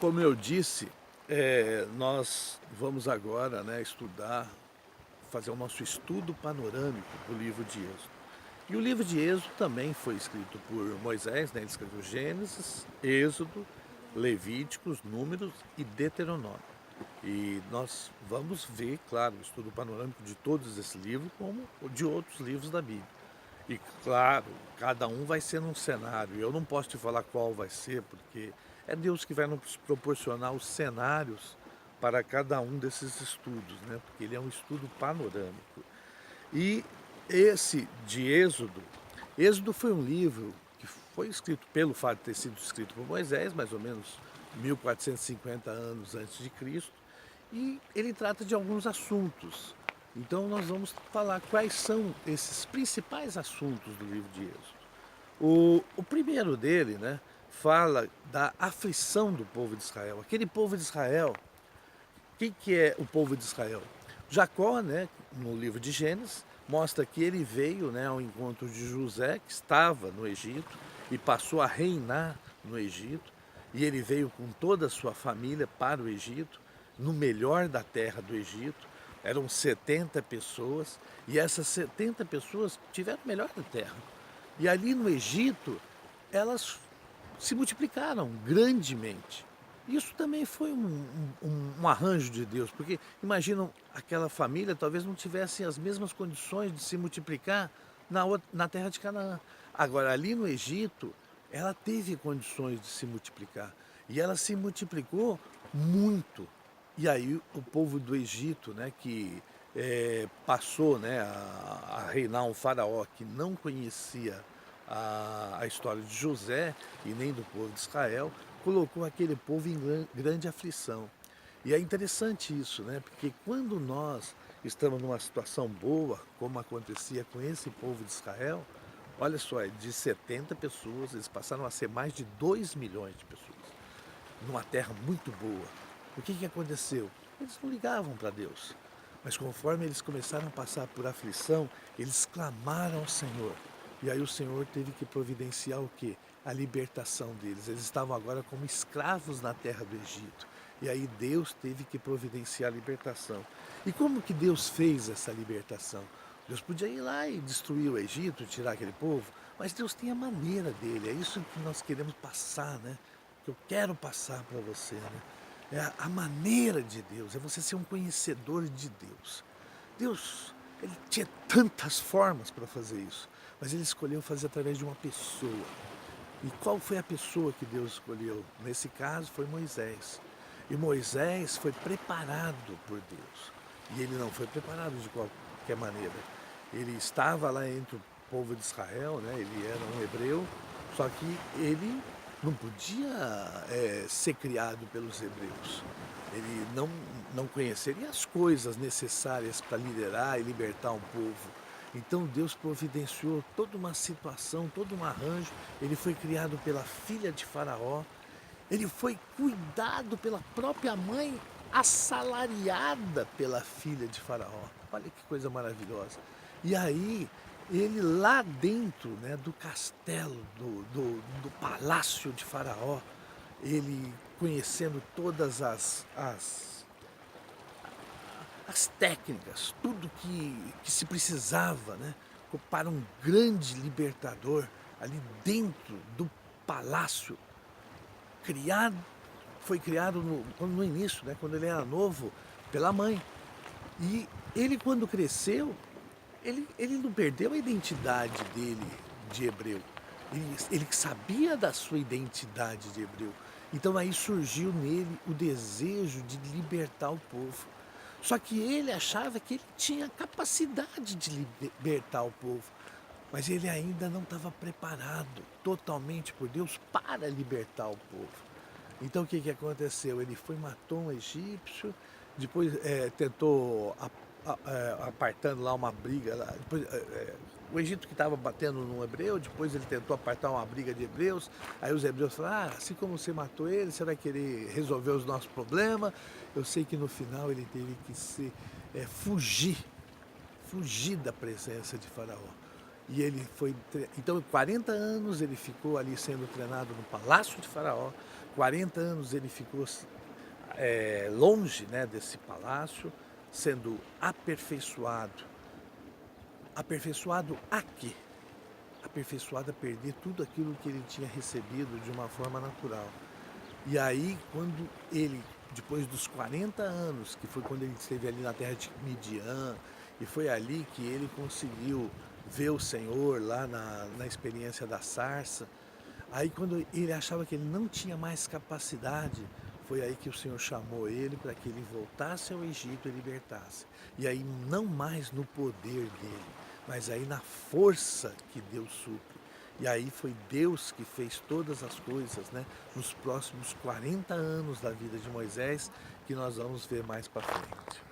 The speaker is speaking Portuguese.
Como eu disse, nós vamos agora, né, estudar, fazer o nosso estudo panorâmico do livro de Êxodo. E o livro de Êxodo também foi escrito por Moisés, né, ele escreveu Gênesis, Êxodo, Levíticos, Números e Deuteronômio. E nós vamos ver, claro, o estudo panorâmico de todos esses livros, como o de outros livros da Bíblia. E claro, cada um vai ser num cenário. Eu não posso te falar qual vai ser, porque é Deus que vai nos proporcionar os cenários para cada um desses estudos, né? Porque ele é um estudo panorâmico. E esse de Êxodo, Êxodo foi um livro que foi escrito pelo fato de ter sido escrito por Moisés, mais ou menos 1450 anos antes de Cristo, e ele trata de alguns assuntos. Então nós vamos falar quais são esses principais assuntos do livro de Êxodo. O primeiro dele, né, fala da aflição do povo de Israel. Aquele povo de Israel, que é o povo de Israel? Jacó, né, no livro de Gênesis, mostra que ele veio, né, ao encontro de José, que estava no Egito, e passou a reinar no Egito, e ele veio com toda a sua família para o Egito, no melhor da terra do Egito. Eram 70 pessoas, e essas 70 pessoas tiveram o melhor da terra. E ali no Egito, elas se multiplicaram grandemente. Isso também foi um arranjo de Deus, porque imaginam aquela família talvez não tivesse as mesmas condições de se multiplicar na terra de Canaã. Agora, ali no Egito, ela teve condições de se multiplicar. E ela se multiplicou muito. E aí o povo do Egito, né, que passou, né, a reinar um faraó que não conhecia a história de José e nem do povo de Israel, colocou aquele povo em grande aflição. E é interessante isso, né? Porque quando nós estamos numa situação boa, como acontecia com esse povo de Israel, olha só, de 70 pessoas, eles passaram a ser mais de 2 milhões de pessoas, numa terra muito boa. O que aconteceu? Eles não ligavam para Deus. Mas conforme eles começaram a passar por aflição, eles clamaram ao Senhor. E aí o Senhor teve que providenciar o quê? A libertação deles. Eles estavam agora como escravos na terra do Egito. E aí Deus teve que providenciar a libertação. E como que Deus fez essa libertação? Deus podia ir lá e destruir o Egito, tirar aquele povo, mas Deus tem a maneira dele. É isso que nós queremos passar, né? Que eu quero passar para você, né? É a maneira de Deus, é você ser um conhecedor de Deus. Deus, ele tinha tantas formas para fazer isso, mas ele escolheu fazer através de uma pessoa. E qual foi a pessoa que Deus escolheu? Nesse caso foi Moisés. E Moisés foi preparado por Deus. E ele não foi preparado de qualquer maneira. Ele estava lá entre o povo de Israel, né? Ele era um hebreu, só que ele não podia ser criado pelos hebreus. Ele não conheceria as coisas necessárias para liderar e libertar um povo. Então Deus providenciou toda uma situação, todo um arranjo. Ele foi criado pela filha de Faraó. Ele foi cuidado pela própria mãe, assalariada pela filha de Faraó. Olha que coisa maravilhosa. E aí, ele lá dentro, né, do castelo, do palácio de Faraó, ele conhecendo todas as técnicas, tudo que se precisava, né, para um grande libertador ali dentro do palácio, criado, foi criado no início, né, quando ele era novo, pela mãe. E ele, quando cresceu, ele não perdeu a identidade dele de hebreu. Ele sabia da sua identidade de hebreu. Então aí surgiu nele o desejo de libertar o povo. Só que ele achava que ele tinha capacidade de libertar o povo. Mas ele ainda não estava preparado totalmente por Deus para libertar o povo. Então o que aconteceu? Ele foi, matou um egípcio, depois tentou apartando lá uma briga. Lá, depois, o Egito que estava batendo no hebreu, depois ele tentou apartar uma briga de hebreus. Aí os hebreus falaram, assim como você matou ele, você vai querer resolver os nossos problemas. Eu sei que no final ele teve que fugir da presença de Faraó. E ele foi. Então, 40 anos ele ficou ali sendo treinado no palácio de Faraó. 40 anos ele ficou longe, né, desse palácio, sendo aperfeiçoado. Aperfeiçoado a quê? Aperfeiçoado a perder tudo aquilo que ele tinha recebido de uma forma natural. E aí, quando ele, depois dos 40 anos, que foi quando ele esteve ali na terra de Midian, e foi ali que ele conseguiu ver o Senhor lá na experiência da sarça, aí quando ele achava que ele não tinha mais capacidade, foi aí que o Senhor chamou ele para que ele voltasse ao Egito e libertasse. E aí não mais no poder dele, mas aí na força que Deus supre. E aí foi Deus que fez todas as coisas, né? Nos próximos 40 anos da vida de Moisés, que nós vamos ver mais para frente.